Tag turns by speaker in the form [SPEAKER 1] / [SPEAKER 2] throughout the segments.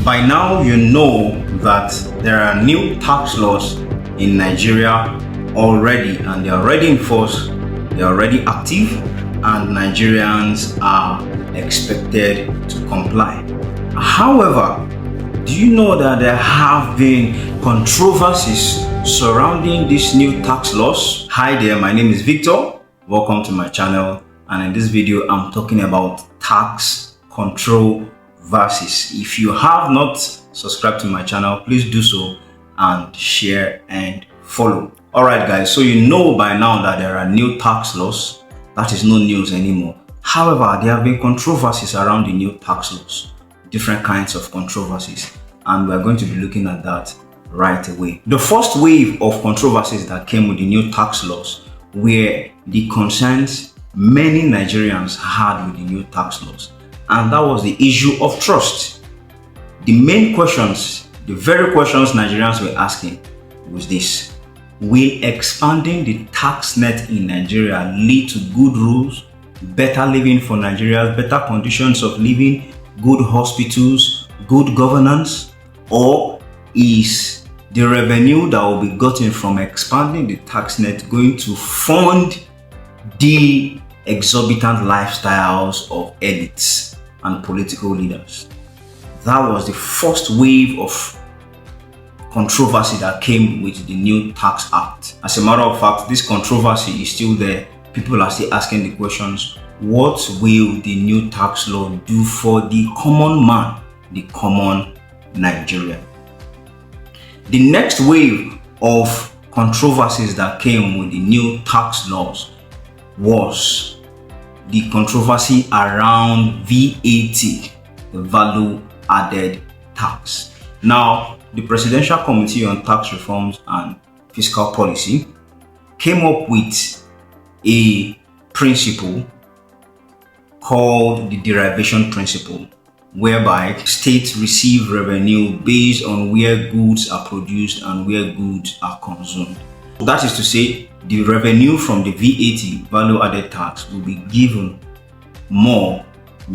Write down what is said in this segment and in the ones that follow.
[SPEAKER 1] By now, you know that there are new tax laws in Nigeria already, and they are already in force, they are already active, and Nigerians are expected to comply. However, do you know that there have been controversies surrounding these new tax laws? Hi there, my name is Victor. Welcome to my channel, and in this video I'm talking about tax controversies. If you have not subscribed to my channel, please do so and share and follow. Alright guys, so you know by now that there are new tax laws. That is no news anymore. However, there have been controversies around the new tax laws, different kinds of controversies, and we're going to be looking at that right away. The first wave of controversies that came with the new tax laws were the concerns many Nigerians had with the new tax laws, and that was the issue of trust. The main questions, the very questions Nigerians were asking was this: will expanding the tax net in Nigeria lead to good rules, better living for Nigerians, better conditions of living, good hospitals, good governance? Or is the revenue that will be gotten from expanding the tax net going to fund the exorbitant lifestyles of elites and political leaders? That was the first wave of controversy that came with the new tax act. As a matter of fact, this controversy is still there. People are still asking the questions: what will the new tax law do for the common man, the common Nigerian? The next wave of controversies that came with the new tax laws was the controversy around VAT, the value added tax. Now, the Presidential Committee on Tax Reforms and Fiscal Policy came up with a principle called the derivation principle, whereby states receive revenue based on where goods are produced and where goods are consumed. That is to say, the revenue from the VAT, value added tax, will be given more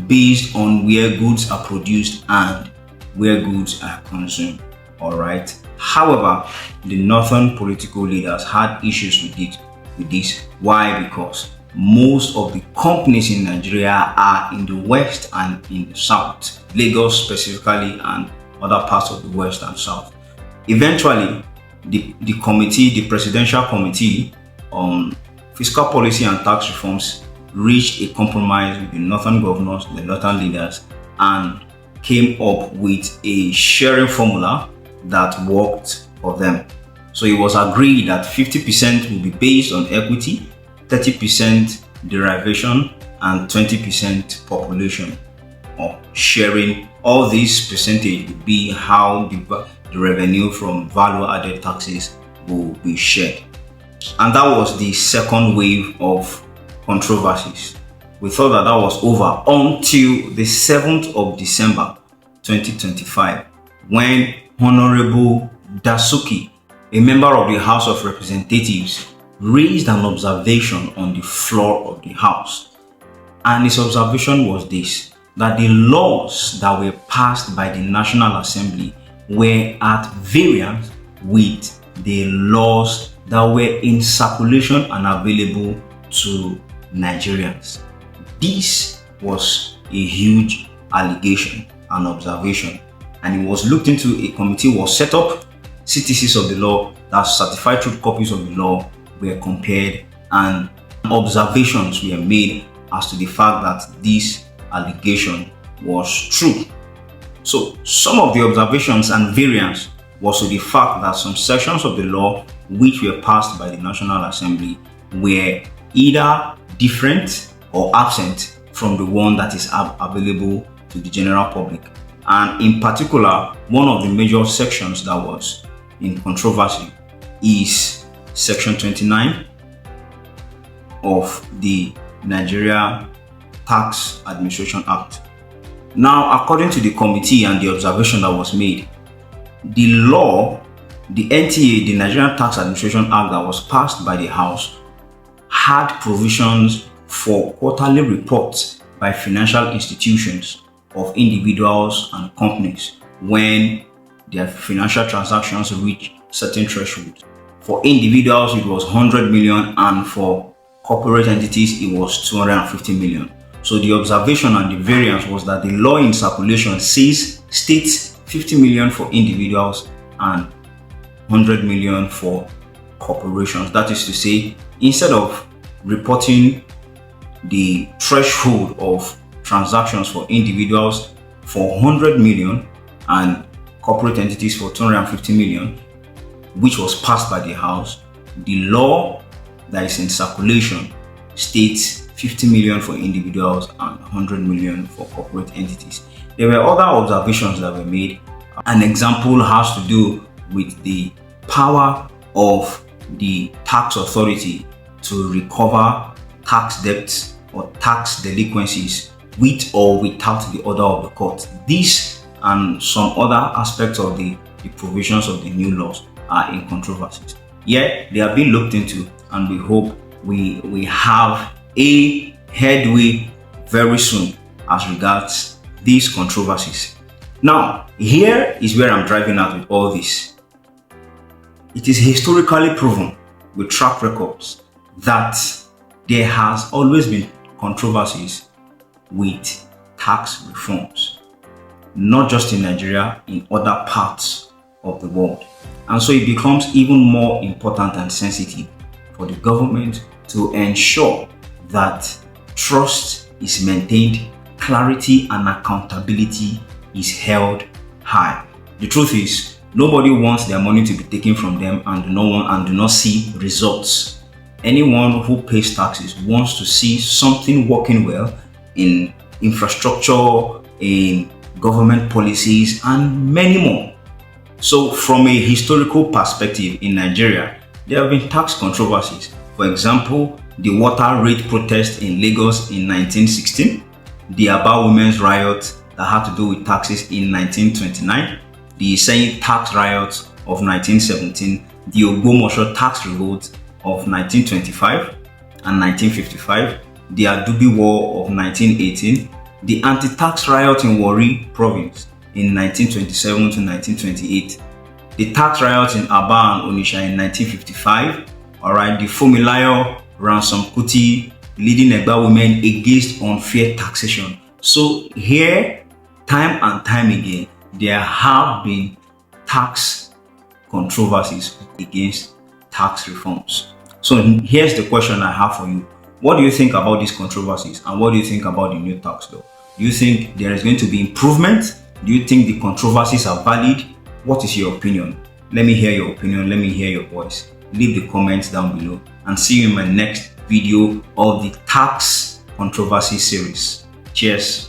[SPEAKER 1] based on where goods are produced and where goods are consumed. Alright. However, the northern political leaders had issues with this. Why? Because most of the companies in Nigeria are in the west and in the south, Lagos specifically, and other parts of the west and south. Eventually, the Presidential Committee on Fiscal Policy and Tax Reforms reached a compromise with the northern governors, the northern leaders, and came up with a sharing formula that worked for them. So it was agreed that 50% will be based on equity, 30% derivation, and 20% population or sharing. All these percentage would be how the revenue from value added taxes will be shared. And that was the second wave of controversies. We thought that was over until the 7th of December 2025, when Honorable Dasuki, a member of the House of Representatives, raised an observation on the floor of the House. And his observation was this: that the laws that were passed by the National Assembly were at variance with the laws that were in circulation and available to Nigerians. This was a huge allegation and observation, and it was looked into. A committee was set up. CTCs of the law, that certified truth copies of the law, were compared, and observations were made as to the fact that this allegation was true. So some of the observations and variance was to the fact that some sections of the law which were passed by the National Assembly were either different or absent from the one that is available to the general public. And in particular, one of the major sections that was in controversy is Section 29 of the Nigeria Tax Administration Act. Now, according to the committee and the observation that was made, the law, the NTA, the Nigerian Tax Administration Act that was passed by the House, had provisions for quarterly reports by financial institutions of individuals and companies when their financial transactions reach certain thresholds. For individuals, it was 100 million, and for corporate entities, it was 250 million. So the observation and the variance was that the law in circulation states 50 million for individuals and 100 million for corporations. That is to say, instead of reporting the threshold of transactions for individuals for 100 million and corporate entities for 250 million, which was passed by the House, the law that is in circulation states 50 million for individuals and 100 million for corporate entities. There were other observations that were made. An example has to do with the power of the tax authority to recover tax debts or tax delinquencies with or without the order of the court. This and some other aspects of the provisions of the new laws are in controversies. Yet they are being looked into, and we hope we have a headway very soon as regards these controversies. Now, here is where I'm driving at with all this. It is historically proven with track records that there has always been controversies with tax reforms, not just in Nigeria, in other parts of the world. And so it becomes even more important and sensitive for the government to ensure that trust is maintained, clarity and accountability is held high. The truth is, nobody wants their money to be taken from them and do not see results. Anyone who pays taxes wants to see something working well in infrastructure, in government policies, and many more. So from a historical perspective in Nigeria, there have been tax controversies. For example, the water rate protest in Lagos in 1916, the Aba Women's Riot that had to do with taxes in 1929, the Iseyin tax riot of 1917, the Ogbomoso tax revolt of 1925 and 1955, the Adubi War of 1918, the anti-tax riot in Warri province in 1927 to 1928, the tax riot in Aba and Onitsha in 1955, the Fumilayo ransom kuti leading Egba women against unfair taxation. So here, time and time again, there have been tax controversies against tax reforms. So here's the question I have for you. What do you think about these controversies, and what do you think about the new tax law? Do you think there is going to be improvement? Do you think the controversies are valid? What is your opinion? Let me hear your opinion. Let me hear your voice. Leave the comments down below, and see you in my next video of the tax controversy series. Cheers.